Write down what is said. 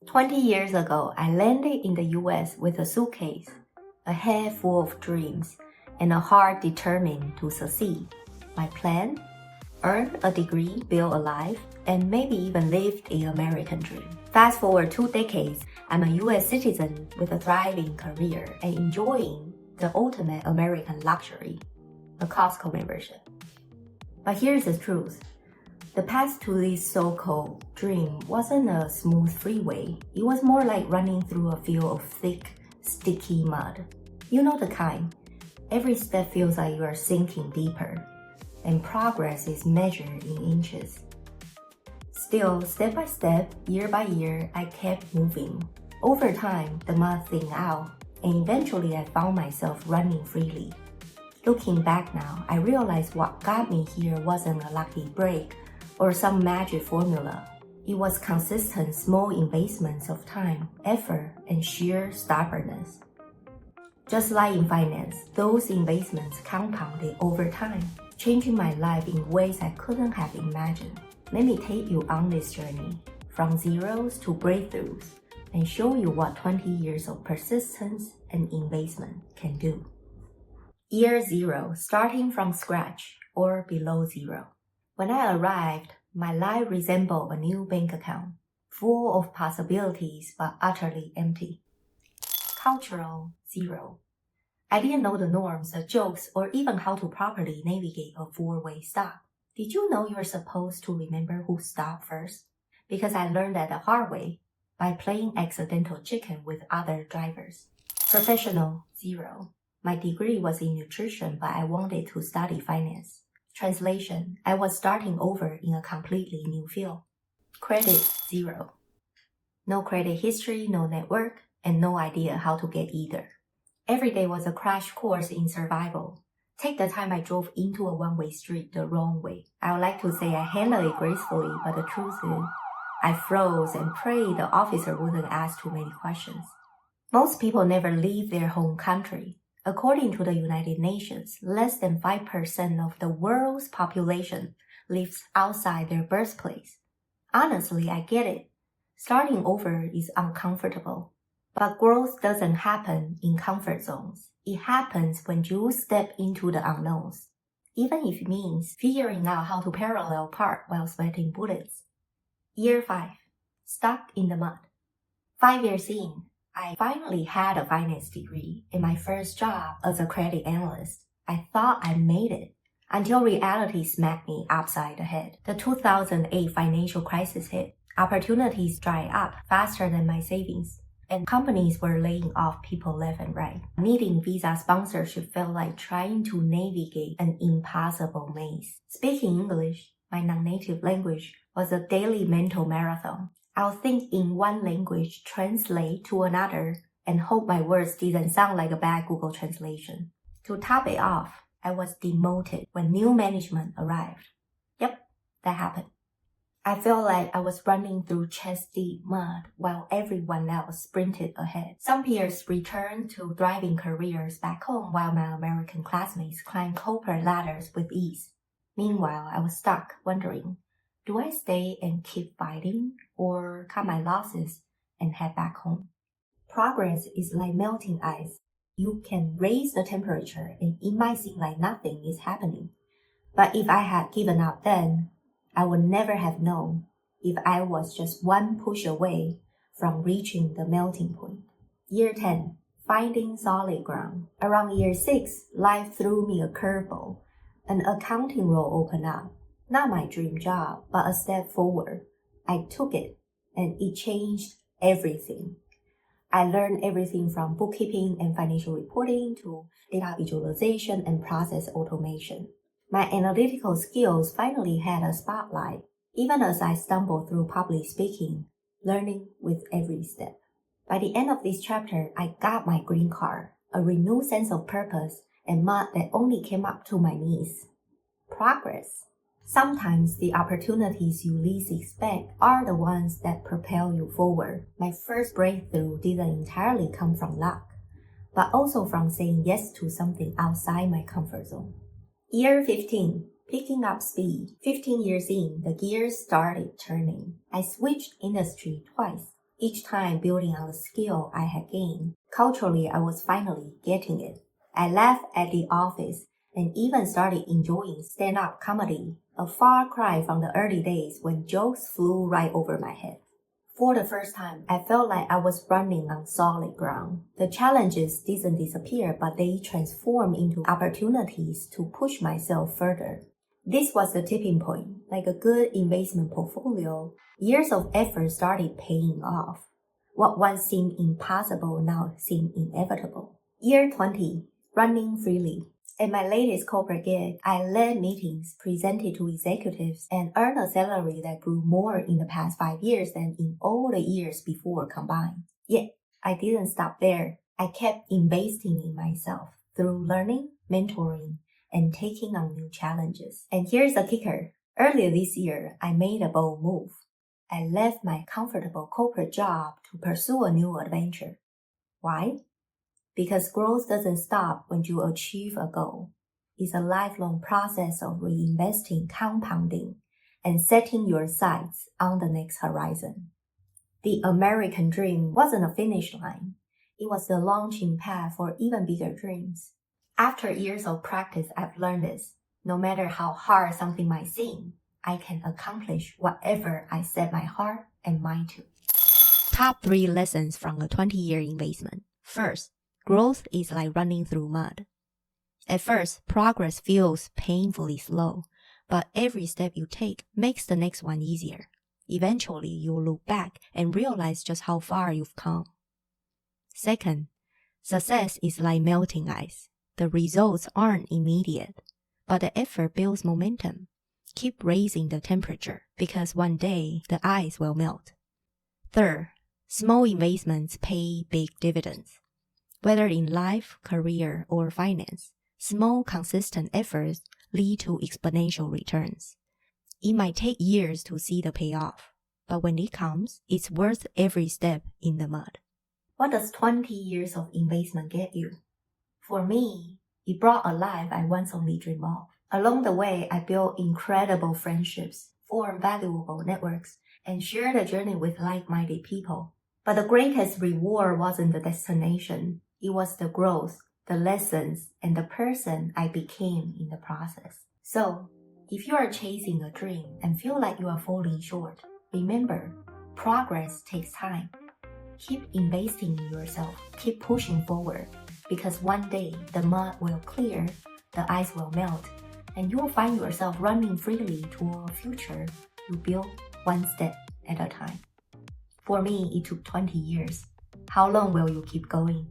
20 years ago, I landed in the US with a suitcase, a head full of dreams, and a heart determined to succeed. My plan? Earn a degree, build a life, and maybe even live the American dream. Fast forward 2 decades, I'm a US citizen with a thriving career and enjoying the ultimate American luxury, a Costco membership. But here's the truth. The path to this so-called dream wasn't a smooth freeway. It was more like running through a field of thick, sticky mud. You know the kind. Every step feels like you are sinking deeper, and progress is measured in inches. Still, step by step, year by year, I kept moving. Over time, the mud thinned out, and eventually I found myself running freely. Looking back now, I realized what got me here wasn't a lucky break or some magic formula. It was consistent small investments of time, effort, and sheer stubbornness. Just like in finance, those investments compounded over time, changing my life in ways I couldn't have imagined. Let me take you on this journey, from zeros to breakthroughs, and show you what 20 years of persistence and investment can do. Year 0, starting from scratch or below zero. When I arrived, my life resembled a new bank account, full of possibilities but utterly empty. Cultural 0. I didn't know the norms, the jokes, or even how to properly navigate a four-way stop. Did you know you're supposed to remember who stopped first? Because I learned that the hard way, by playing accidental chicken with other drivers. Professional 0. My degree was in nutrition, but I wanted to study finance. Translation, I was starting over in a completely new field. Credit 0. No credit history, no network, and no idea how to get either. Every day was a crash course in survival. Take the time I drove into a one-way street the wrong way. I would like to say I handled it gracefully, but the truth is, I froze and prayed the officer wouldn't ask too many questions. Most people never leave their home country. According to the United Nations, less than 5% of the world's population lives outside their birthplace. Honestly, I get it. Starting over is uncomfortable. But growth doesn't happen in comfort zones. It happens when you step into the unknowns, even if it means figuring out how to parallel park while sweating bullets. Year 5. Stuck in the mud. 5 years in, I finally had a finance degree and my first job as a credit analyst. I thought I made it until reality smacked me upside the head. The 2008 financial crisis hit. Opportunities dried up faster than my savings, and companies were laying off people left and right. Needing visa sponsorship felt like trying to navigate an impossible maze. Speaking English, my non-native language, was a daily mental marathon. I'll think in one language, translate to another, and hope my words didn't sound like a bad Google translation. To top it off, I was demoted when new management arrived. Yep, that happened. I felt like I was running through chest-deep mud while everyone else sprinted ahead. Some peers returned to thriving careers back home while my American classmates climbed corporate ladders with ease. Meanwhile, I was stuck, wondering, do I stay and keep fighting or cut my losses and head back home? Progress is like melting ice. You can raise the temperature and it might seem like nothing is happening. But if I had given up then, I would never have known if I was just one push away from reaching the melting point. Year 10. Finding solid ground. Around year 6, life threw me a curveball. An accounting role opened up. Not my dream job, but a step forward. I took it, and it changed everything. I learned everything from bookkeeping and financial reporting to data visualization and process automation. My analytical skills finally had a spotlight, even as I stumbled through public speaking, learning with every step. By the end of this chapter, I got my green card, a renewed sense of purpose, and mud that only came up to my knees. Progress. Sometimes the opportunities you least expect are the ones that propel you forward. My first breakthrough didn't entirely come from luck, but also from saying yes to something outside my comfort zone. Year 15. Picking up speed. 15 years in, the gears started turning. I switched industry twice. each time building on the skill I had gained. Culturally, I was finally getting it. I laughed at the office and even started enjoying stand-up comedy, a far cry from the early days when jokes flew right over my head. For the first time, I felt like I was running on solid ground. The challenges didn't disappear, but they transformed into opportunities to push myself further. This was the tipping point. Like a good investment portfolio, years of effort started paying off. What once seemed impossible now seemed inevitable. Year 20, running freely. At my latest corporate gig, I led meetings, presented to executives, and earned a salary that grew more in the past 5 years than in all the years before combined. Yet, I didn't stop there. I kept investing in myself through learning, mentoring, and taking on new challenges. And here's the kicker. Earlier this year, I made a bold move. I left my comfortable corporate job to pursue a new adventure. Why? Because growth doesn't stop when you achieve a goal. It's a lifelong process of reinvesting, compounding, and setting your sights on the next horizon. The American dream wasn't a finish line. It was the launching pad for even bigger dreams. After years of practice, I've learned this. No matter how hard something might seem, I can accomplish whatever I set my heart and mind to. Top 3 lessons from a 20-year investment. First, growth is like running through mud. At first, progress feels painfully slow, but every step you take makes the next one easier. Eventually, you'll look back and realize just how far you've come. Second, success is like melting ice. The results aren't immediate, but the effort builds momentum. Keep raising the temperature because one day the ice will melt. Third, small investments pay big dividends. Whether in life, career, or finance, small consistent efforts lead to exponential returns. It might take years to see the payoff, but when it comes, it's worth every step in the mud. What does 20 years of investment get you? For me, it brought a life I once only dreamed of. Along the way, I built incredible friendships, formed valuable networks, and shared the journey with like-minded people. But the greatest reward wasn't the destination. It was the growth, the lessons, and the person I became in the process. So, if you are chasing a dream and feel like you are falling short, remember, progress takes time. Keep investing in yourself, keep pushing forward, because one day the mud will clear, the ice will melt, and you will find yourself running freely toward a future you build one step at a time. For me, it took 20 years. How long will you keep going?